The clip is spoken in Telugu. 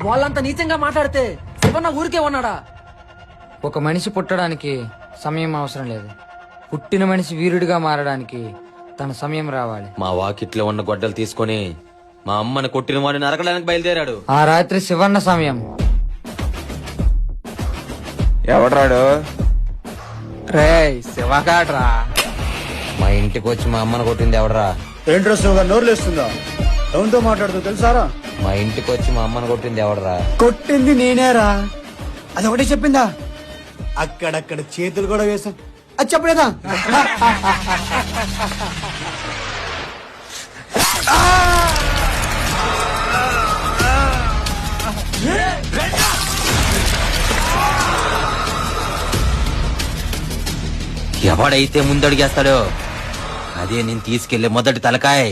వాళ్ళంత నీచంగా మాట్లాడితే శివన్న ఊరికే ఉన్నాడా? ఒక మనిషి పుట్టడానికి సమయం అవసరం లేదు, పుట్టిన మనిషి వీరుడిగా మారడానికి తన సమయం రావాలి. మా వాకిట్లో ఉన్న గొడ్డలు తీసుకొని మా అమ్మని కొట్టిన వాడిని నరకడానికి బయలుదేరాడు. ఆ రాత్రి శివన్న సమయం. ఎవడ్రాడు? రే శివగాడ్రా. మా ఇంటికి వచ్చి మా అమ్మని కొట్టింది ఎవడరా? ఏంట్రా శివగా నోరు లేస్తుందా? ఎవరితో మాట్లాడుతూ తెలుసారా? మా ఇంటికి వచ్చి మా అమ్మని కొట్టింది ఎవడరా? కొట్టింది నేనేరా. అది ఒకటే చెప్పిందా? అక్కడక్కడ చేతులు కూడా వేసాం. అది చెప్పలేదా? ఎవడైతే ముందడిగేస్తాడో అదే నేను తీసుకెళ్లే మొదటి తలకాయ్.